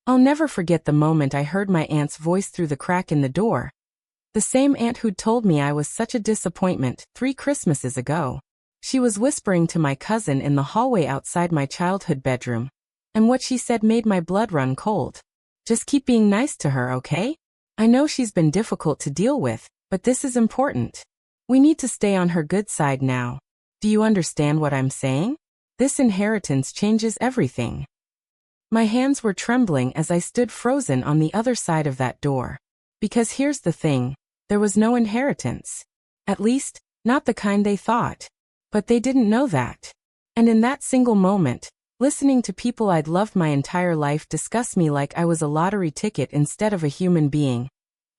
I'll never forget the moment I heard my aunt's voice through the crack in the door. The same aunt who'd told me I was such a disappointment 3 Christmases ago. She was whispering to my cousin in the hallway outside my childhood bedroom. And what she said made my blood run cold. Just keep being nice to her, okay? I know she's been difficult to deal with, but this is important. We need to stay on her good side now. Do you understand what I'm saying? This inheritance changes everything. My hands were trembling as I stood frozen on the other side of that door. Because here's the thing, there was no inheritance. At least, not the kind they thought. But they didn't know that. And in that single moment, listening to people I'd loved my entire life discuss me like I was a lottery ticket instead of a human being,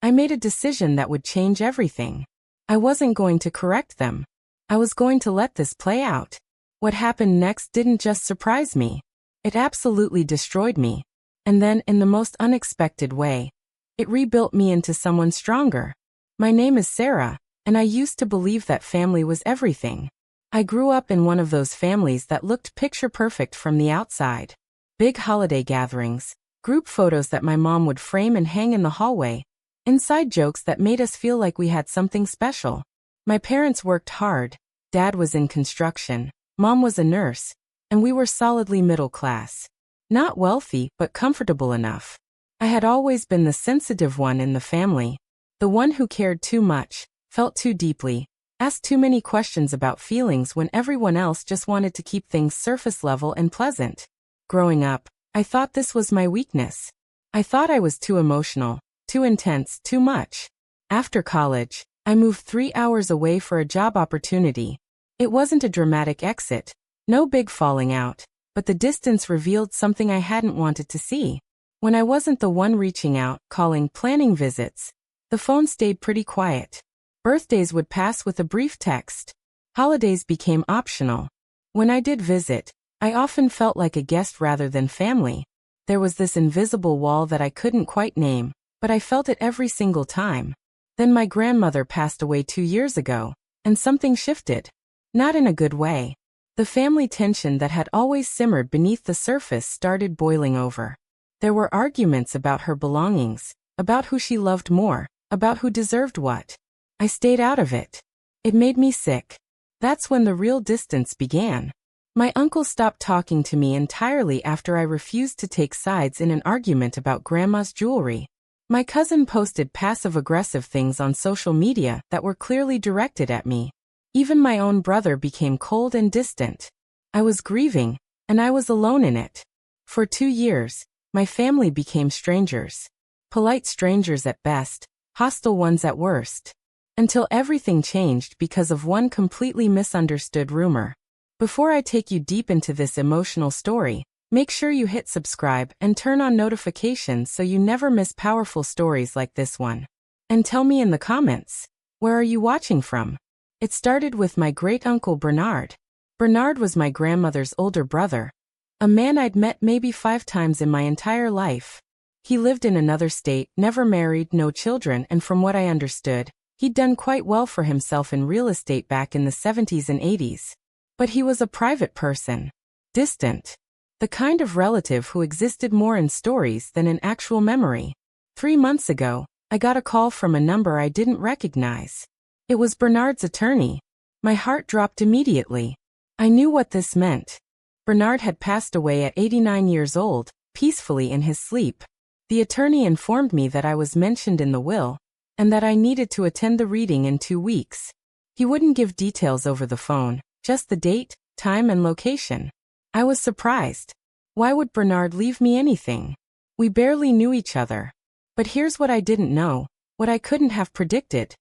I made a decision that would change everything. I wasn't going to correct them. I was going to let this play out. What happened next didn't just surprise me. It absolutely destroyed me. And then, in the most unexpected way, it rebuilt me into someone stronger. My name is Sarah, and I used to believe that family was everything. I grew up in one of those families that looked picture perfect from the outside. Big holiday gatherings, group photos that my mom would frame and hang in the hallway, inside jokes that made us feel like we had something special. My parents worked hard. Dad was in construction, Mom was a nurse, and we were solidly middle class. Not wealthy, but comfortable enough. I had always been the sensitive one in the family, the one who cared too much, felt too deeply, asked too many questions about feelings when everyone else just wanted to keep things surface level and pleasant. Growing up, I thought this was my weakness. I thought I was too emotional, too intense, too much. After college, I moved 3 hours away for a job opportunity. It wasn't a dramatic exit, no big falling out, but the distance revealed something I hadn't wanted to see. When I wasn't the one reaching out, calling, planning visits, the phone stayed pretty quiet. Birthdays would pass with a brief text. Holidays became optional. When I did visit, I often felt like a guest rather than family. There was this invisible wall that I couldn't quite name, but I felt it every single time. Then my grandmother passed away 2 years ago, and something shifted. Not in a good way. The family tension that had always simmered beneath the surface started boiling over. There were arguments about her belongings, about who she loved more, about who deserved what. I stayed out of it. It made me sick. That's when the real distance began. My uncle stopped talking to me entirely after I refused to take sides in an argument about Grandma's jewelry. My cousin posted passive-aggressive things on social media that were clearly directed at me. Even my own brother became cold and distant. I was grieving, and I was alone in it. For 2 years, my family became strangers. Polite strangers at best, hostile ones at worst. Until everything changed because of one completely misunderstood rumor. Before I take you deep into this emotional story, make sure you hit subscribe and turn on notifications so you never miss powerful stories like this one. And tell me in the comments, where are you watching from? It started with my great-uncle Bernard. Bernard was my grandmother's older brother. A man I'd met maybe 5 times in my entire life. He lived in another state, never married, no children, and from what I understood, he'd done quite well for himself in real estate back in the 70s and 80s. But he was a private person. Distant. The kind of relative who existed more in stories than in actual memory. 3 months ago, I got a call from a number I didn't recognize. It was Bernard's attorney. My heart dropped immediately. I knew what this meant. Bernard had passed away at 89 years old, peacefully in his sleep. The attorney informed me that I was mentioned in the will, and that I needed to attend the reading in 2 weeks. He wouldn't give details over the phone, just the date, time, and location. I was surprised. Why would Bernard leave me anything? We barely knew each other. But here's what I didn't know, what I couldn't have predicted.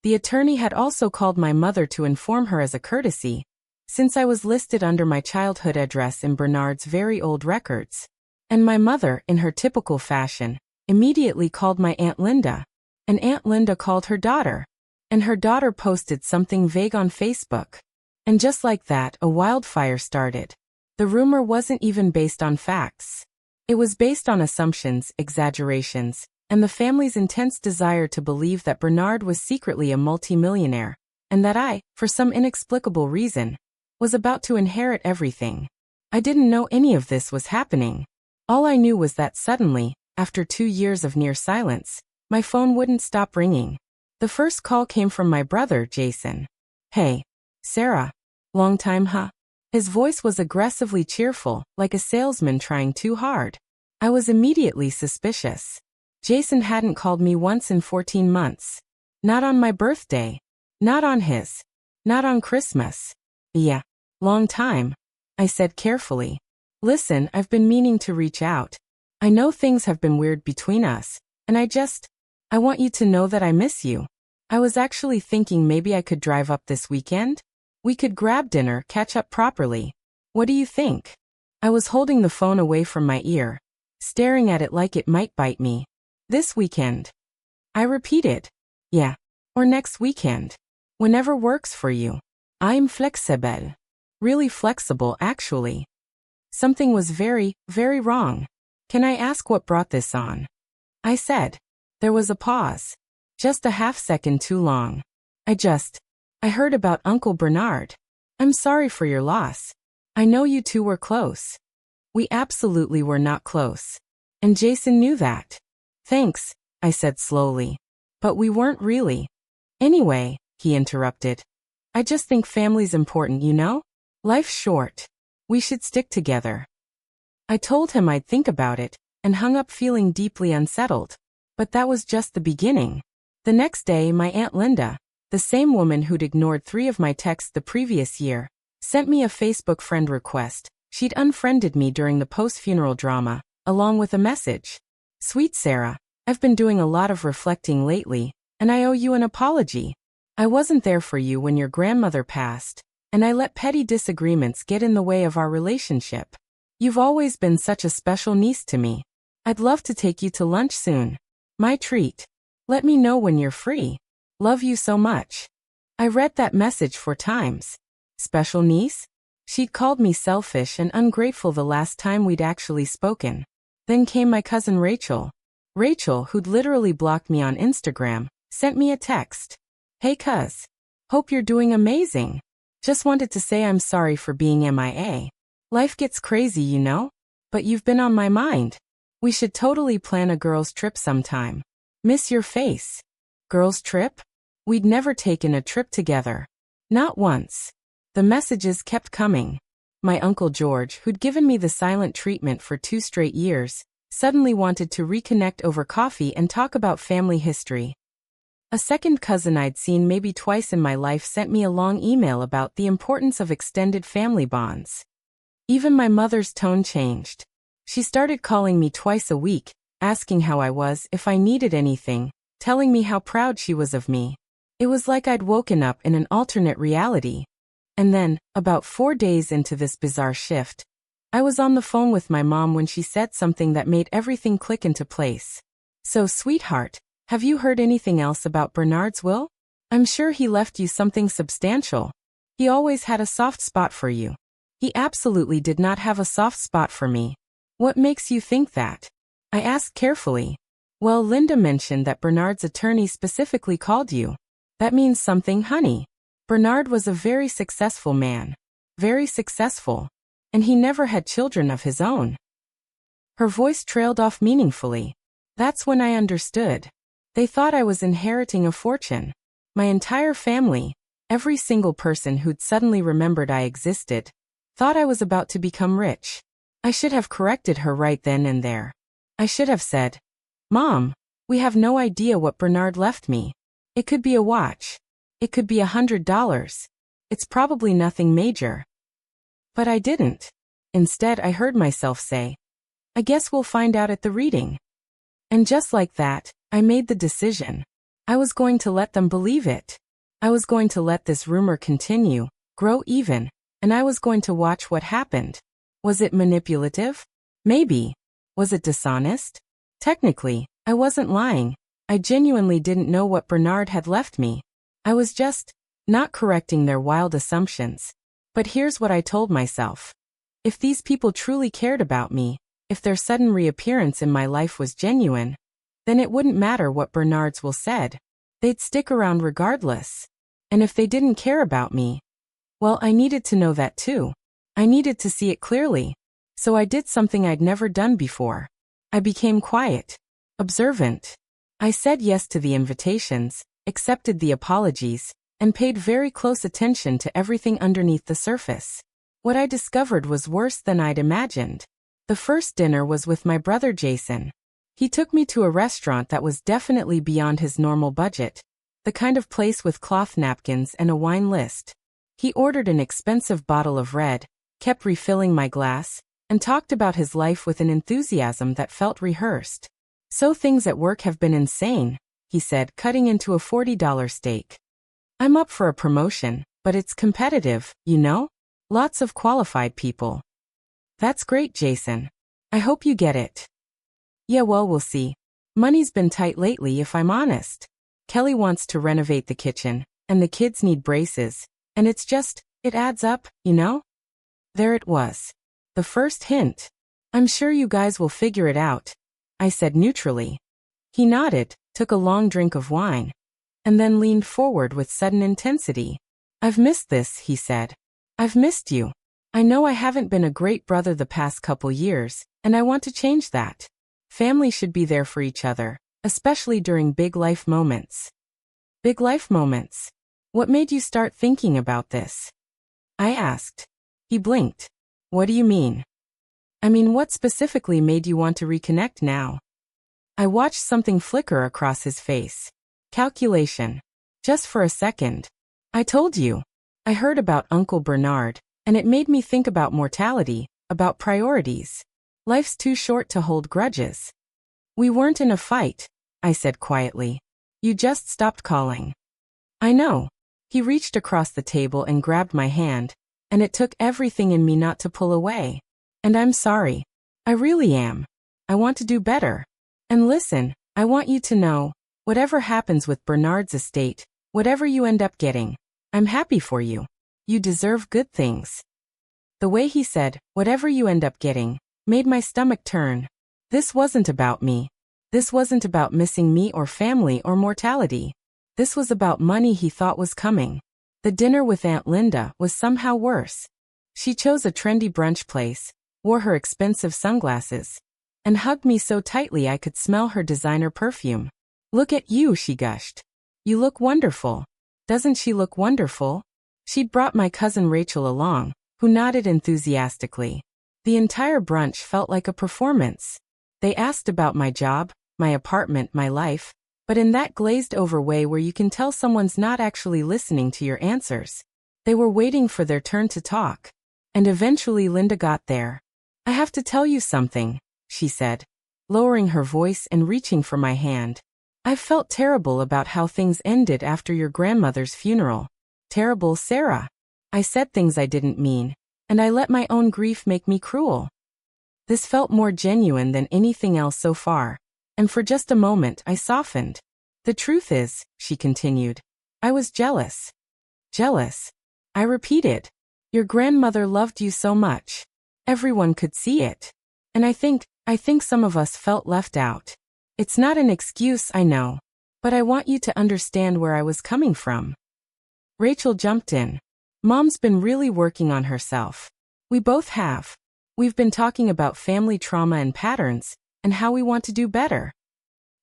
The attorney had also called my mother to inform her as a courtesy, since I was listed under my childhood address in Bernard's very old records. And my mother, in her typical fashion, immediately called my Aunt Linda. And Aunt Linda called her daughter. And her daughter posted something vague on Facebook. And just like that, a wildfire started. The rumor wasn't even based on facts. It was based on assumptions, exaggerations, and the family's intense desire to believe that Bernard was secretly a multimillionaire, and that I, for some inexplicable reason, was about to inherit everything. I didn't know any of this was happening. All I knew was that suddenly, after 2 years of near silence, my phone wouldn't stop ringing. The first call came from my brother, Jason. "Hey, Sarah. Long time, huh?" His voice was aggressively cheerful, like a salesman trying too hard. I was immediately suspicious. Jason hadn't called me once in 14 months. Not on my birthday. Not on his. Not on Christmas. "Yeah. Long time," I said carefully. "Listen, I've been meaning to reach out. I know things have been weird between us, and I want you to know that I miss you. I was actually thinking maybe I could drive up this weekend. We could grab dinner, catch up properly. What do you think?" I was holding the phone away from my ear, staring at it like it might bite me. "This weekend?" I repeated. "Yeah. Or next weekend. Whenever works for you. I'm flexible." Really flexible, actually. Something was very, very wrong. "Can I ask what brought this on?" I said. There was a pause. Just a half-second too long. I heard about Uncle Bernard. I'm sorry for your loss. I know you two were close." "We absolutely were not close. And Jason knew that." "Thanks," I said slowly. "But we weren't really." "Anyway," he interrupted. "I just think family's important, you know? Life's short. We should stick together." I told him I'd think about it, and hung up feeling deeply unsettled. But that was just the beginning. The next day, my Aunt Linda, the same woman who'd ignored 3 of my texts the previous year, sent me a Facebook friend request. She'd unfriended me during the post-funeral drama, along with a message. "Sweet Sarah, I've been doing a lot of reflecting lately, and I owe you an apology. I wasn't there for you when your grandmother passed, and I let petty disagreements get in the way of our relationship. You've always been such a special niece to me. I'd love to take you to lunch soon. My treat. Let me know when you're free. Love you so much." I read that message 4 times. Special niece? She'd called me selfish and ungrateful the last time we'd actually spoken. Then came my cousin Rachel. Rachel, who'd literally blocked me on Instagram, sent me a text. "Hey cuz. Hope you're doing amazing. Just wanted to say I'm sorry for being MIA. Life gets crazy, you know? But you've been on my mind. We should totally plan a girls' trip sometime. Miss your face." Girls' trip? We'd never taken a trip together. Not once. The messages kept coming. My Uncle George, who'd given me the silent treatment for 2 straight years, suddenly wanted to reconnect over coffee and talk about family history. A second cousin I'd seen maybe twice in my life sent me a long email about the importance of extended family bonds. Even my mother's tone changed. She started calling me twice a week, asking how I was, if I needed anything, telling me how proud she was of me. It was like I'd woken up in an alternate reality. And then, about 4 days into this bizarre shift, I was on the phone with my mom when she said something that made everything click into place. "So, sweetheart, have you heard anything else about Bernard's will? I'm sure he left you something substantial. He always had a soft spot for you." "He absolutely did not have a soft spot for me." "What makes you think that?" I asked carefully. "Well, Linda mentioned that Bernard's attorney specifically called you. That means something, honey. Bernard was a very successful man. Very successful. And he never had children of his own." Her voice trailed off meaningfully. That's when I understood. They thought I was inheriting a fortune. My entire family, every single person who'd suddenly remembered I existed, thought I was about to become rich. I should have corrected her right then and there. I should have said, "Mom, we have no idea what Bernard left me. It could be a watch. It could be $100. It's probably nothing major." But I didn't. Instead, I heard myself say, "I guess we'll find out at the reading." And just like that, I made the decision. I was going to let them believe it. I was going to let this rumor continue, grow even, and I was going to watch what happened. Was it manipulative? Maybe. Was it dishonest? Technically, I wasn't lying. I genuinely didn't know what Bernard had left me. I was just not correcting their wild assumptions. But here's what I told myself. If these people truly cared about me, if their sudden reappearance in my life was genuine, then it wouldn't matter what Bernard's will said. They'd stick around regardless. And if they didn't care about me, well, I needed to know that too. I needed to see it clearly. So I did something I'd never done before. I became quiet, observant. I said yes to the invitations, accepted the apologies, and paid very close attention to everything underneath the surface. What I discovered was worse than I'd imagined. The first dinner was with my brother Jason. He took me to a restaurant that was definitely beyond his normal budget, the kind of place with cloth napkins and a wine list. He ordered an expensive bottle of red, kept refilling my glass, and talked about his life with an enthusiasm that felt rehearsed. "So things at work have been insane," he said, cutting into a $40 steak. "I'm up for a promotion, but it's competitive, you know? Lots of qualified people." "That's great, Jason. I hope you get it." "Yeah, well, we'll see. Money's been tight lately, if I'm honest. Kelly wants to renovate the kitchen, and the kids need braces, and it adds up, you know?" There it was. The first hint. "I'm sure you guys will figure it out," I said neutrally. He nodded, took a long drink of wine, and then leaned forward with sudden intensity. "I've missed this," he said. "I've missed you. I know I haven't been a great brother the past couple years, and I want to change that. Family should be there for each other, especially during big life moments." "Big life moments? What made you start thinking about this?" I asked. He blinked. "What do you mean?" "I mean, what specifically made you want to reconnect now?" I watched something flicker across his face. Calculation. Just for a second. "I told you. I heard about Uncle Bernard, and it made me think about mortality, about priorities. Life's too short to hold grudges." "We weren't in a fight," I said quietly. "You just stopped calling." "I know." He reached across the table and grabbed my hand, and it took everything in me not to pull away. "And I'm sorry. I really am. I want to do better. And listen, I want you to know, whatever happens with Bernard's estate, whatever you end up getting, I'm happy for you. You deserve good things." The way he said, "whatever you end up getting," made my stomach turn. This wasn't about me. This wasn't about missing me or family or mortality. This was about money he thought was coming. The dinner with Aunt Linda was somehow worse. She chose a trendy brunch place, wore her expensive sunglasses, and hugged me so tightly I could smell her designer perfume. "Look at you," she gushed. "You look wonderful." Doesn't she look wonderful? She'd brought my cousin Rachel along, who nodded enthusiastically. The entire brunch felt like a performance. They asked about my job, my apartment, my life, but in that glazed-over way where you can tell someone's not actually listening to your answers. They were waiting for their turn to talk. And eventually Linda got there. "I have to tell you something," she said, lowering her voice and reaching for my hand. "I've felt terrible about how things ended after your grandmother's funeral." "Terrible, Sarah." I said things I didn't mean, and I let my own grief make me cruel. This felt more genuine than anything else so far, and for just a moment I softened. "The truth is," she continued, "I was jealous." "Jealous?" I repeated. "Your grandmother loved you so much. Everyone could see it. And I think some of us felt left out. It's not an excuse, I know, but I want you to understand where I was coming from." Rachel jumped in. "Mom's been really working on herself. We both have. We've been talking about family trauma and patterns, and how we want to do better."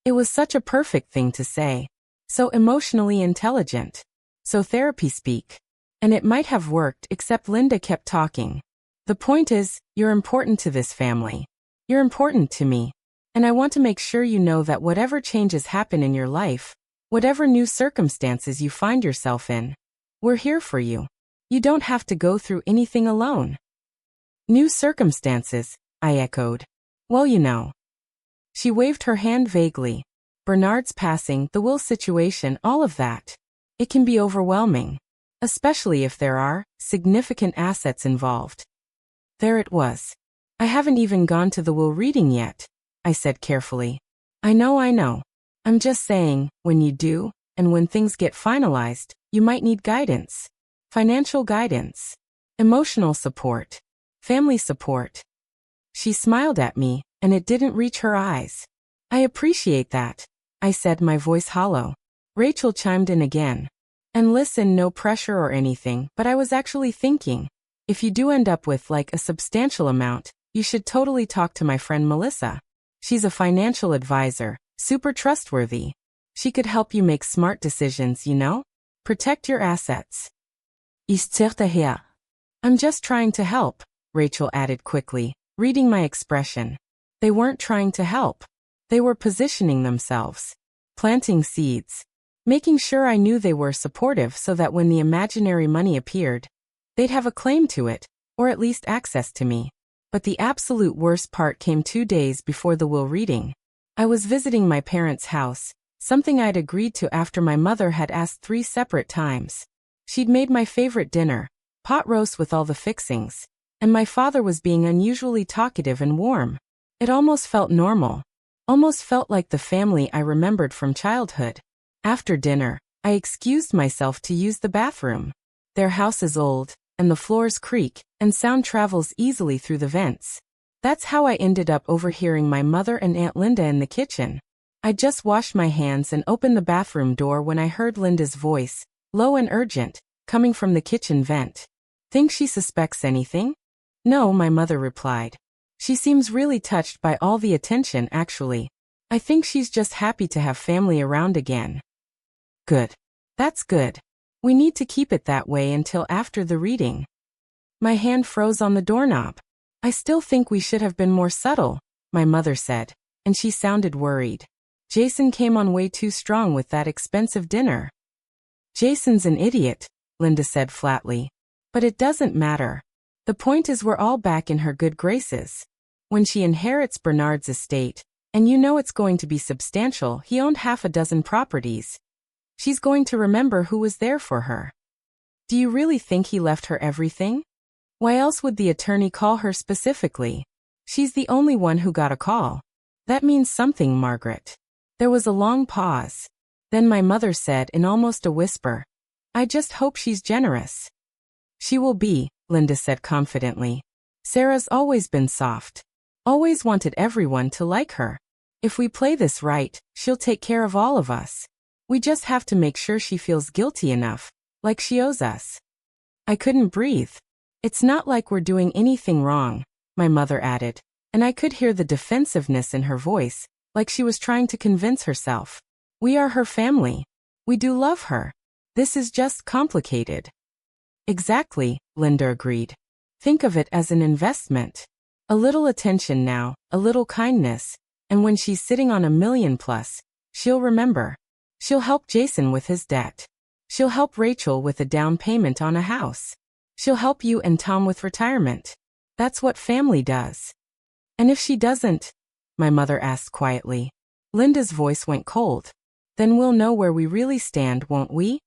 It was such a perfect thing to say. So emotionally intelligent. So therapy speak. And it might have worked, except Linda kept talking. "The point is, you're important to this family. You're important to me. And I want to make sure you know that whatever changes happen in your life, whatever new circumstances you find yourself in, we're here for you. You don't have to go through anything alone." "New circumstances," I echoed. "Well, you know." She waved her hand vaguely. "Bernard's passing, the will situation, all of that. It can be overwhelming, especially if there are significant assets involved." There it was. "I haven't even gone to the will reading yet," I said carefully. I know. I'm just saying, when you do, and when things get finalized, you might need guidance. Financial guidance. Emotional support. Family support." She smiled at me, and it didn't reach her eyes. "I appreciate that," I said, my voice hollow. Rachel chimed in again. "And listen, no pressure or anything, but I was actually thinking, if you do end up with like a substantial amount, You should totally talk to my friend Melissa. She's a financial advisor, super trustworthy. She could help you make smart decisions, you know? Protect your assets. Ich zählte her. I'm just trying to help, Rachel added quickly, reading my expression. They weren't trying to help. They were positioning themselves. Planting seeds. Making sure I knew they were supportive so that when the imaginary money appeared, they'd have a claim to it, or at least access to me. But the absolute worst part came 2 days before the will reading. I was visiting my parents' house, something I'd agreed to after my mother had asked 3 separate times. She'd made my favorite dinner, pot roast with all the fixings, and my father was being unusually talkative and warm. It almost felt normal. Almost felt like the family I remembered from childhood. After dinner, I excused myself to use the bathroom. Their house is old, and the floors creak, and sound travels easily through the vents. That's how I ended up overhearing my mother and Aunt Linda in the kitchen. I just washed my hands and opened the bathroom door when I heard Linda's voice, low and urgent, coming from the kitchen vent. Think she suspects anything? No, my mother replied. She seems really touched by all the attention, actually. I think she's just happy to have family around again. Good. That's good. We need to keep it that way until after the reading. My hand froze on the doorknob. I still think we should have been more subtle, my mother said, and she sounded worried. Jason came on way too strong with that expensive dinner. Jason's an idiot, Linda said flatly. But it doesn't matter. The point is we're all back in her good graces. When she inherits Bernard's estate, and you know it's going to be substantial, he owned 6 properties. She's going to remember who was there for her. Do you really think he left her everything? Why else would the attorney call her specifically? She's the only one who got a call. That means something, Margaret. There was a long pause. Then my mother said in almost a whisper, I just hope she's generous. She will be, Linda said confidently. Sarah's always been soft. Always wanted everyone to like her. If we play this right, she'll take care of all of us. We just have to make sure she feels guilty enough, like she owes us. I couldn't breathe. It's not like we're doing anything wrong, my mother added, and I could hear the defensiveness in her voice, like she was trying to convince herself. We are her family. We do love her. This is just complicated. Exactly, Linda agreed. Think of it as an investment. A little attention now, a little kindness, and when she's sitting on $1 million plus, she'll remember. She'll help Jason with his debt. She'll help Rachel with a down payment on a house. She'll help you and Tom with retirement. That's what family does. And if she doesn't? My mother asked quietly. Linda's voice went cold. Then we'll know where we really stand, won't we?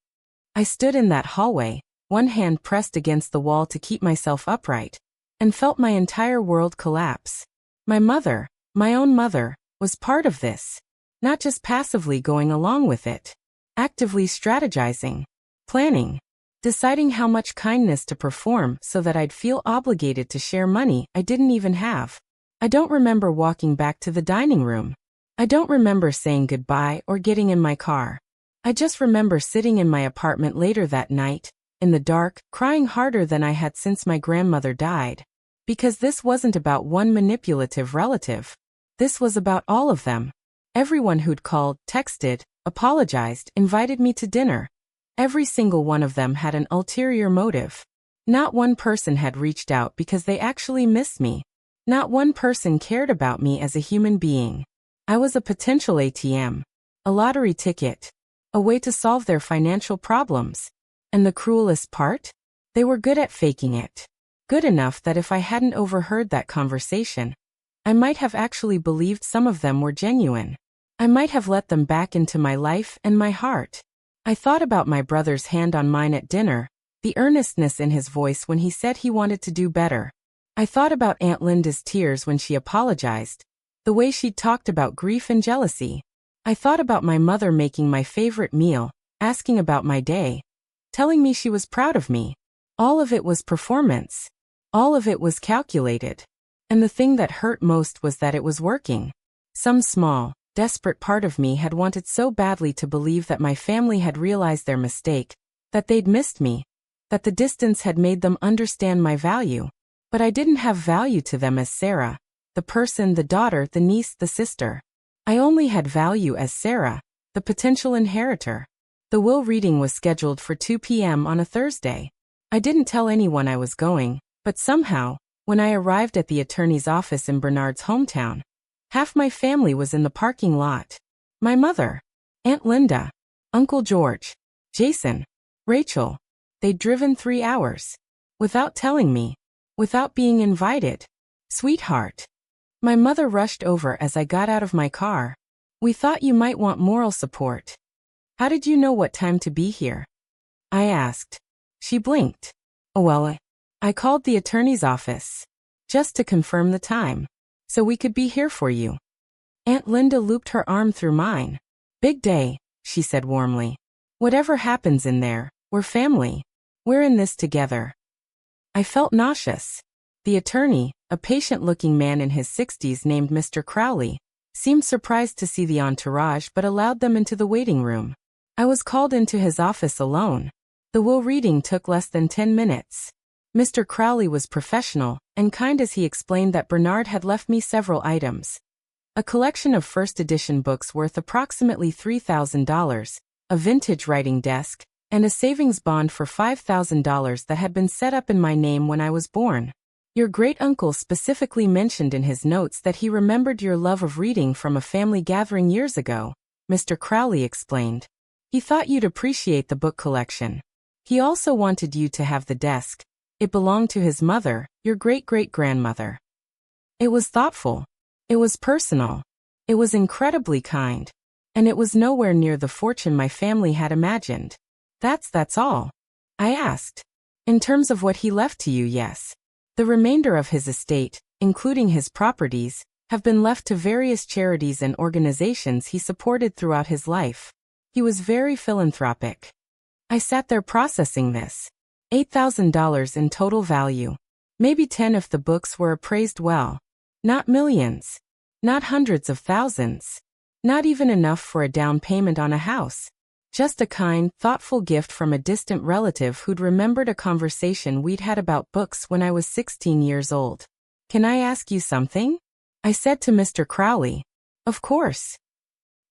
I stood in that hallway, one hand pressed against the wall to keep myself upright, and felt my entire world collapse. My mother, my own mother, was part of this. Not just passively going along with it. Actively strategizing. Planning. Deciding how much kindness to perform so that I'd feel obligated to share money I didn't even have. I don't remember walking back to the dining room. I don't remember saying goodbye or getting in my car. I just remember sitting in my apartment later that night, in the dark, crying harder than I had since my grandmother died. Because this wasn't about one manipulative relative. This was about all of them. Everyone who'd called, texted, apologized, invited me to dinner. Every single one of them had an ulterior motive. Not one person had reached out because they actually missed me. Not one person cared about me as a human being. I was a potential ATM. A lottery ticket. A way to solve their financial problems. And the cruelest part? They were good at faking it. Good enough that if I hadn't overheard that conversation, I might have actually believed some of them were genuine. I might have let them back into my life and my heart. I thought about my brother's hand on mine at dinner, the earnestness in his voice when he said he wanted to do better. I thought about Aunt Linda's tears when she apologized, the way she talked about grief and jealousy. I thought about my mother making my favorite meal, asking about my day, telling me she was proud of me. All of it was performance. All of it was calculated. And the thing that hurt most was that it was working. Some small, desperate part of me had wanted so badly to believe that my family had realized their mistake, that they'd missed me, that the distance had made them understand my value. But I didn't have value to them as Sarah, the person, the daughter, the niece, the sister. I only had value as Sarah, the potential inheritor. The will reading was scheduled for 2 p.m. on a Thursday. I didn't tell anyone I was going, but somehow, when I arrived at the attorney's office in Bernard's hometown, half my family was in the parking lot. My mother, Aunt Linda, Uncle George, Jason, Rachel. They'd driven 3 hours. Without telling me. Without being invited. Sweetheart. My mother rushed over as I got out of my car. We thought you might want moral support. How did you know what time to be here? I asked. She blinked. Oh well, I called the attorney's office. Just to confirm the time. So we could be here for you. Aunt Linda looped her arm through mine. Big day, she said warmly. Whatever happens in there, we're family. We're in this together. I felt nauseous. The attorney, a patient-looking man in his 60s named Mr. Crowley, seemed surprised to see the entourage but allowed them into the waiting room. I was called into his office alone. The will reading took less than 10 minutes. Mr. Crowley was professional and kind as he explained that Bernard had left me several items. A collection of first edition books worth approximately $3,000, a vintage writing desk, and a savings bond for $5,000 that had been set up in my name when I was born. Your great-uncle specifically mentioned in his notes that he remembered your love of reading from a family gathering years ago, Mr. Crowley explained. He thought you'd appreciate the book collection. He also wanted you to have the desk. It belonged to his mother, your great-great-grandmother. It was thoughtful. It was personal. It was incredibly kind. And it was nowhere near the fortune my family had imagined. That's all. I asked. In terms of what he left to you, yes. The remainder of his estate, including his properties, have been left to various charities and organizations he supported throughout his life. He was very philanthropic. I sat there processing this. $8,000 in total value. Maybe 10 if the books were appraised well. Not millions. Not hundreds of thousands. Not even enough for a down payment on a house. Just a kind, thoughtful gift from a distant relative who'd remembered a conversation we'd had about books when I was 16 years old. Can I ask you something? I said to Mr. Crowley. Of course.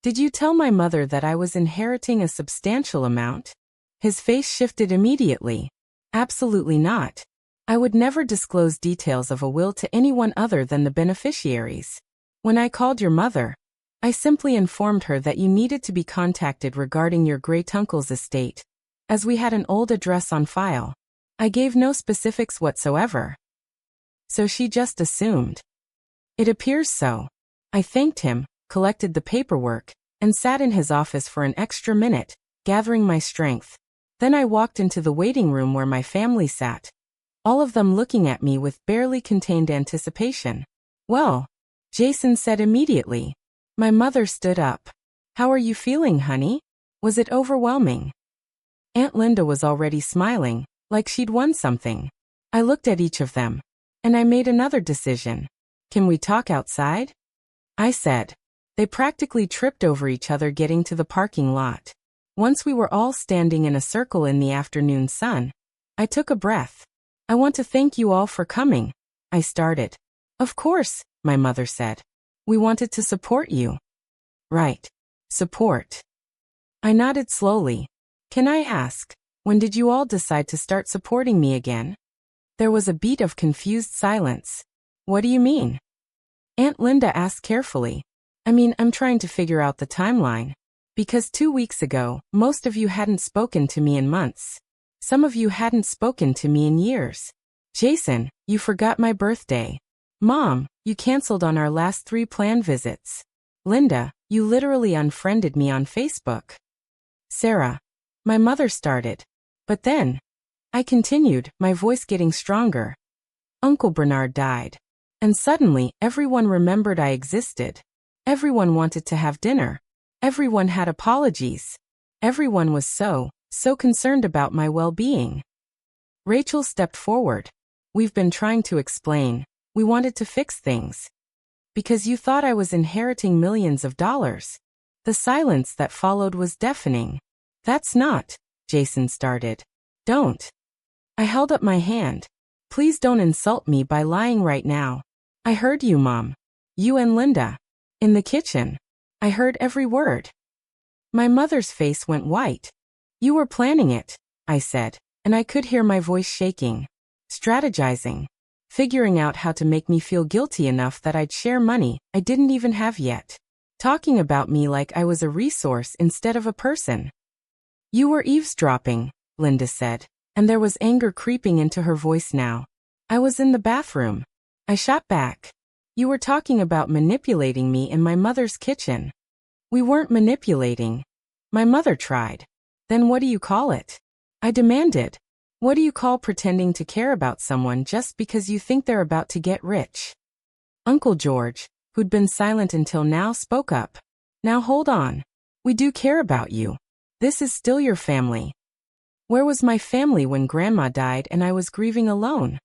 Did you tell my mother that I was inheriting a substantial amount? His face shifted immediately. Absolutely not. I would never disclose details of a will to anyone other than the beneficiaries. When I called your mother, I simply informed her that you needed to be contacted regarding your great-uncle's estate, as we had an old address on file. I gave no specifics whatsoever. So she just assumed. It appears so. I thanked him, collected the paperwork, and sat in his office for an extra minute, gathering my strength. Then I walked into the waiting room where my family sat, all of them looking at me with barely contained anticipation. Well, Jason said immediately. My mother stood up. How are you feeling, honey? Was it overwhelming? Aunt Linda was already smiling, like she'd won something. I looked at each of them, and I made another decision. Can we talk outside? I said. They practically tripped over each other getting to the parking lot. Once we were all standing in a circle in the afternoon sun, I took a breath. I want to thank you all for coming, I started. Of course, my mother said. We wanted to support you. Right. Support. I nodded slowly. Can I ask, when did you all decide to start supporting me again? There was a beat of confused silence. What do you mean? Aunt Linda asked carefully. I'm trying to figure out the timeline. Because 2 weeks ago, most of you hadn't spoken to me in months. Some of you hadn't spoken to me in years. Jason, you forgot my birthday. Mom, you canceled on our last 3 planned visits. Linda, you literally unfriended me on Facebook. Sarah, my mother started. But then, I continued, my voice getting stronger. Uncle Bernard died. And suddenly, everyone remembered I existed. Everyone wanted to have dinner. Everyone had apologies. Everyone was so concerned about my well-being. Rachel stepped forward. We've been trying to explain. We wanted to fix things. Because you thought I was inheriting millions of dollars. The silence that followed was deafening. That's not, Jason started. Don't. I held up my hand. Please don't insult me by lying right now. I heard you, Mom. You and Linda. In the kitchen. I heard every word. My mother's face went white. You were planning it, I said, and I could hear my voice shaking. Strategizing. Figuring out how to make me feel guilty enough that I'd share money I didn't even have yet. Talking about me like I was a resource instead of a person. You were eavesdropping, Linda said, and there was anger creeping into her voice now. I was in the bathroom. I shot back. You were talking about manipulating me in my mother's kitchen. We weren't manipulating. My mother tried. Then what do you call it? I demanded. What do you call pretending to care about someone just because you think they're about to get rich? Uncle George, who'd been silent until now, spoke up. Now hold on. We do care about you. This is still your family. Where was my family when Grandma died and I was grieving alone?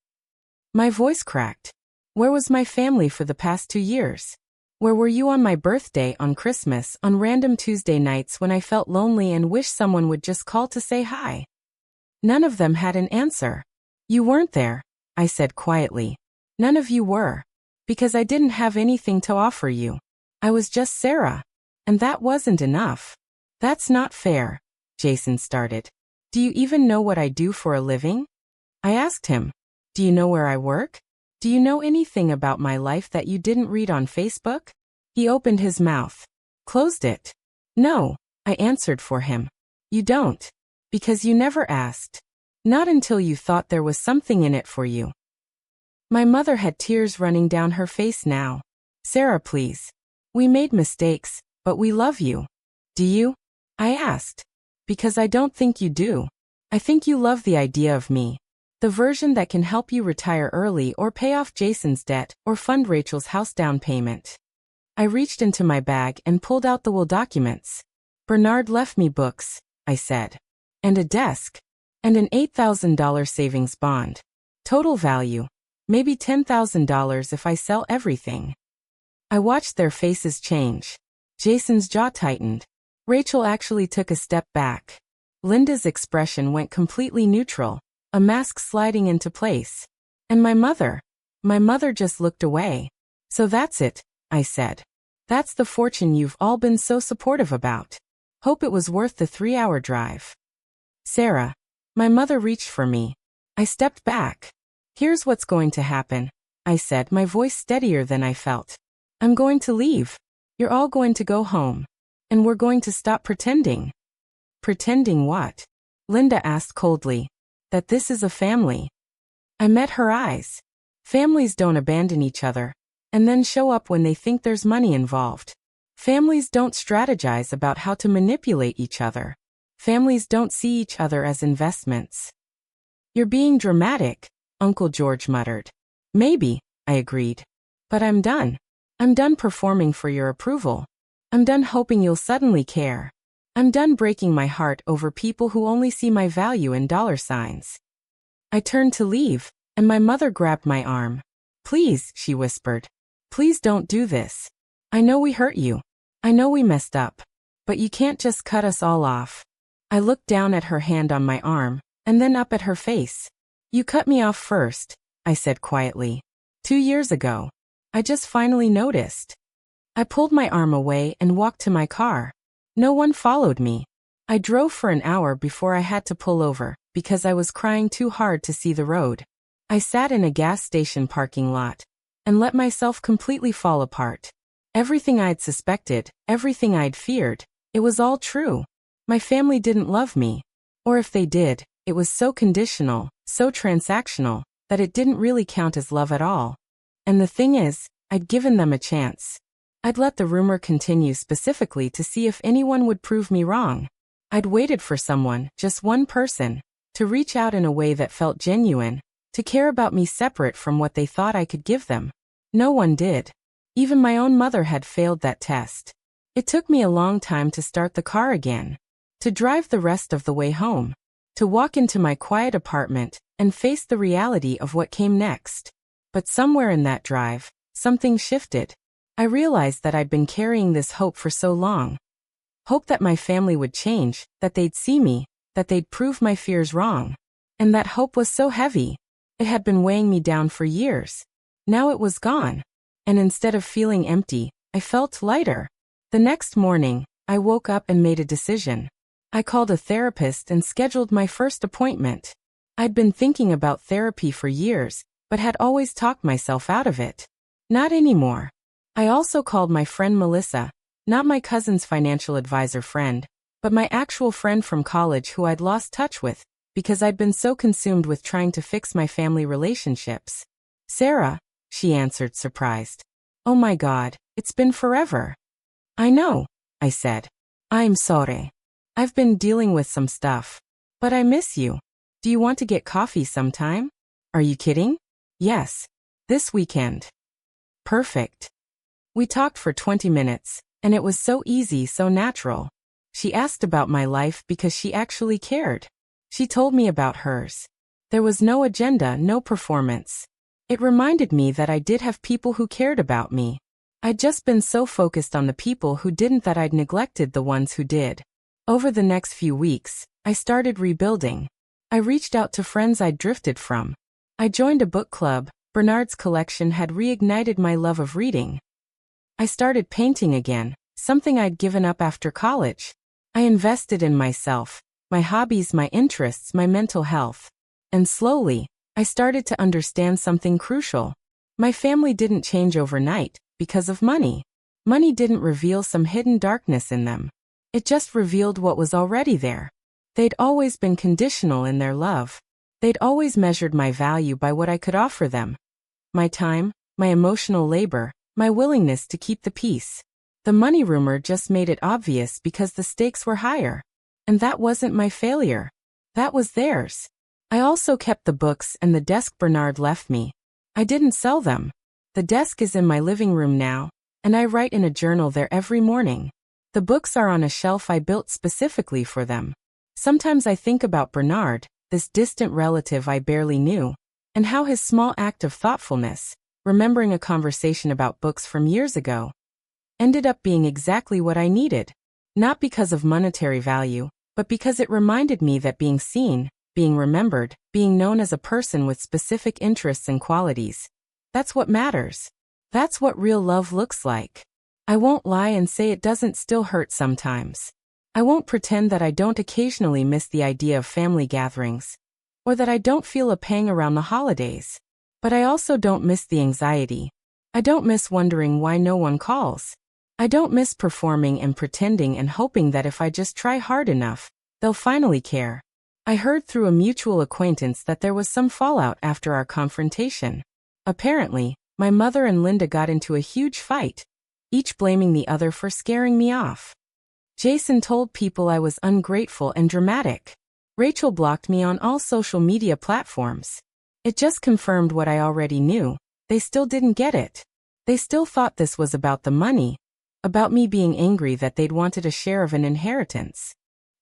My voice cracked. Where was my family for the past 2 years? Where were you on my birthday, on Christmas, on random Tuesday nights when I felt lonely and wished someone would just call to say hi? None of them had an answer. You weren't there, I said quietly. None of you were. Because I didn't have anything to offer you. I was just Sarah. And that wasn't enough. That's not fair, Jason started. Do you even know what I do for a living? I asked him. Do you know where I work? Do you know anything about my life that you didn't read on Facebook? He opened his mouth. Closed it. No, I answered for him. You don't. Because you never asked. Not until you thought there was something in it for you. My mother had tears running down her face now. Sarah, please. We made mistakes, but we love you. Do you? I asked. Because I don't think you do. I think you love the idea of me. The version that can help you retire early or pay off Jason's debt or fund Rachel's house down payment. I reached into my bag and pulled out the will documents. Bernard left me books, I said. And a desk. And an $8,000 savings bond. Total value. Maybe $10,000 if I sell everything. I watched their faces change. Jason's jaw tightened. Rachel actually took a step back. Linda's expression went completely neutral. A mask sliding into place. And my mother just looked away. So that's it, I said. That's the fortune you've all been so supportive about. Hope it was worth the 3-hour drive. Sarah. My mother reached for me. I stepped back. Here's what's going to happen, I said, my voice steadier than I felt. I'm going to leave. You're all going to go home. And we're going to stop pretending. Pretending what? Linda asked coldly. That this is a family. I met her eyes. Families don't abandon each other, and then show up when they think there's money involved. Families don't strategize about how to manipulate each other. Families don't see each other as investments. You're being dramatic, Uncle George muttered. Maybe, I agreed. But I'm done. I'm done performing for your approval. I'm done hoping you'll suddenly care. I'm done breaking my heart over people who only see my value in dollar signs. I turned to leave, and my mother grabbed my arm. Please, she whispered. Please don't do this. I know we hurt you. I know we messed up. But you can't just cut us all off. I looked down at her hand on my arm, and then up at her face. You cut me off first, I said quietly. 2 years ago. I just finally noticed. I pulled my arm away and walked to my car. No one followed me. I drove for an hour before I had to pull over, because I was crying too hard to see the road. I sat in a gas station parking lot, and let myself completely fall apart. Everything I'd suspected, everything I'd feared, it was all true. My family didn't love me. Or if they did, it was so conditional, so transactional, that it didn't really count as love at all. And the thing is, I'd given them a chance. I'd let the rumor continue specifically to see if anyone would prove me wrong. I'd waited for someone, just one person, to reach out in a way that felt genuine, to care about me separate from what they thought I could give them. No one did. Even my own mother had failed that test. It took me a long time to start the car again, to drive the rest of the way home, to walk into my quiet apartment and face the reality of what came next. But somewhere in that drive, something shifted. I realized that I'd been carrying this hope for so long. Hope that my family would change, that they'd see me, that they'd prove my fears wrong. And that hope was so heavy. It had been weighing me down for years. Now it was gone. And instead of feeling empty, I felt lighter. The next morning, I woke up and made a decision. I called a therapist and scheduled my first appointment. I'd been thinking about therapy for years, but had always talked myself out of it. Not anymore. I also called my friend Melissa, not my cousin's financial advisor friend, but my actual friend from college who I'd lost touch with, because I'd been so consumed with trying to fix my family relationships. Sarah, she answered, surprised. Oh my God, it's been forever. I know, I said. I'm sorry. I've been dealing with some stuff. But I miss you. Do you want to get coffee sometime? Are you kidding? Yes. This weekend. Perfect. We talked for 20 minutes, and it was so easy, so natural. She asked about my life because she actually cared. She told me about hers. There was no agenda, no performance. It reminded me that I did have people who cared about me. I'd just been so focused on the people who didn't that I'd neglected the ones who did. Over the next few weeks, I started rebuilding. I reached out to friends I'd drifted from. I joined a book club. Bernard's collection had reignited my love of reading. I started painting again, something I'd given up after college. I invested in myself, my hobbies, my interests, my mental health. And slowly, I started to understand something crucial. My family didn't change overnight because of money. Money didn't reveal some hidden darkness in them. It just revealed what was already there. They'd always been conditional in their love. They'd always measured my value by what I could offer them. My time, my emotional labor, my willingness to keep the peace. The money rumor just made it obvious because the stakes were higher. And that wasn't my failure. That was theirs. I also kept the books and the desk Bernard left me. I didn't sell them. The desk is in my living room now, and I write in a journal there every morning. The books are on a shelf I built specifically for them. Sometimes I think about Bernard, this distant relative I barely knew, and how his small act of thoughtfulness, remembering a conversation about books from years ago, ended up being exactly what I needed. Not because of monetary value, but because it reminded me that being seen, being remembered, being known as a person with specific interests and qualities, that's what matters. That's what real love looks like. I won't lie and say it doesn't still hurt sometimes. I won't pretend that I don't occasionally miss the idea of family gatherings, or that I don't feel a pang around the holidays. But I also don't miss the anxiety. I don't miss wondering why no one calls. I don't miss performing and pretending and hoping that if I just try hard enough, they'll finally care. I heard through a mutual acquaintance that there was some fallout after our confrontation. Apparently, my mother and Linda got into a huge fight, each blaming the other for scaring me off. Jason told people I was ungrateful and dramatic. Rachel blocked me on all social media platforms. It just confirmed what I already knew. They still didn't get it. They still thought this was about the money, about me being angry that they'd wanted a share of an inheritance.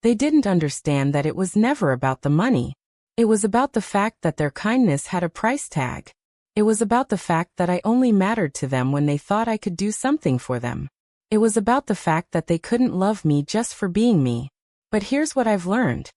They didn't understand that it was never about the money. It was about the fact that their kindness had a price tag. It was about the fact that I only mattered to them when they thought I could do something for them. It was about the fact that they couldn't love me just for being me. But here's what I've learned.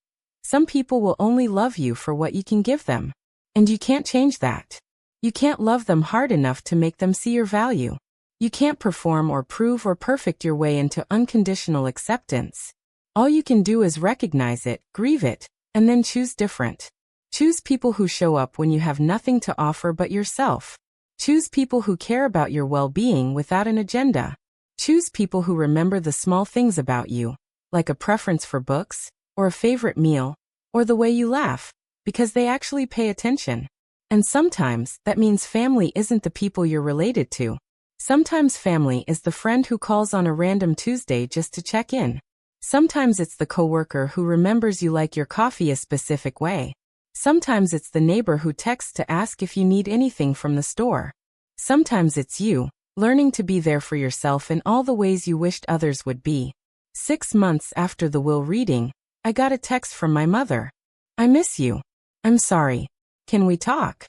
Some people will only love you for what you can give them. And you can't change that. You can't love them hard enough to make them see your value. You can't perform or prove or perfect your way into unconditional acceptance. All you can do is recognize it, grieve it, and then choose different. Choose people who show up when you have nothing to offer but yourself. Choose people who care about your well-being without an agenda. Choose people who remember the small things about you, like a preference for books, or a favorite meal, or the way you laugh, because they actually pay attention. And sometimes, that means family isn't the people you're related to. Sometimes family is the friend who calls on a random Tuesday just to check in. Sometimes it's the coworker who remembers you like your coffee a specific way. Sometimes it's the neighbor who texts to ask if you need anything from the store. Sometimes it's you, learning to be there for yourself in all the ways you wished others would be. 6 months after the will reading, I got a text from my mother. I miss you. I'm sorry. Can we talk?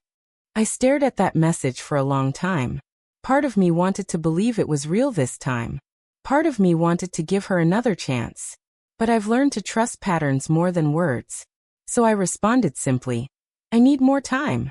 I stared at that message for a long time. Part of me wanted to believe it was real this time. Part of me wanted to give her another chance. But I've learned to trust patterns more than words. So I responded simply, I need more time.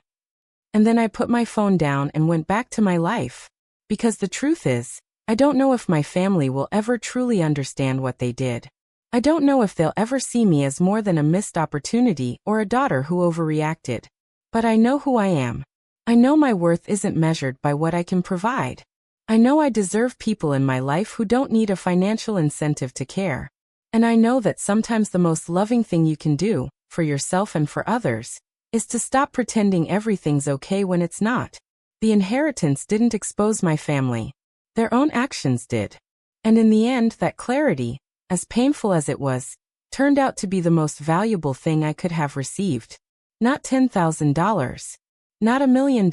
And then I put my phone down and went back to my life. Because the truth is, I don't know if my family will ever truly understand what they did. I don't know if they'll ever see me as more than a missed opportunity or a daughter who overreacted. But I know who I am. I know my worth isn't measured by what I can provide. I know I deserve people in my life who don't need a financial incentive to care. And I know that sometimes the most loving thing you can do, for yourself and for others, is to stop pretending everything's okay when it's not. The inheritance didn't expose my family. Their own actions did. And in the end, that clarity, as painful as it was, turned out to be the most valuable thing I could have received. Not $10,000. Not $1 million.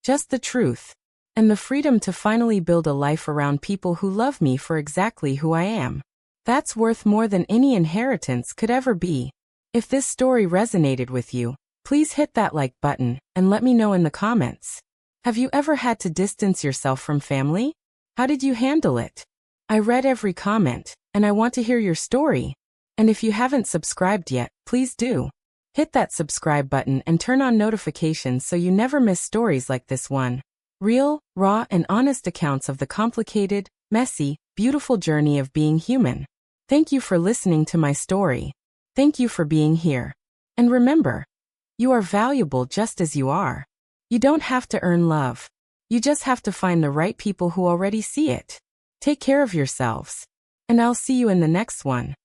Just the truth. And the freedom to finally build a life around people who love me for exactly who I am. That's worth more than any inheritance could ever be. If this story resonated with you, please hit that like button and let me know in the comments. Have you ever had to distance yourself from family? How did you handle it? I read every comment, and I want to hear your story. And if you haven't subscribed yet, please do. Hit that subscribe button and turn on notifications so you never miss stories like this one. Real, raw, and honest accounts of the complicated, messy, beautiful journey of being human. Thank you for listening to my story. Thank you for being here. And remember, you are valuable just as you are. You don't have to earn love. You just have to find the right people who already see it. Take care of yourselves. And I'll see you in the next one.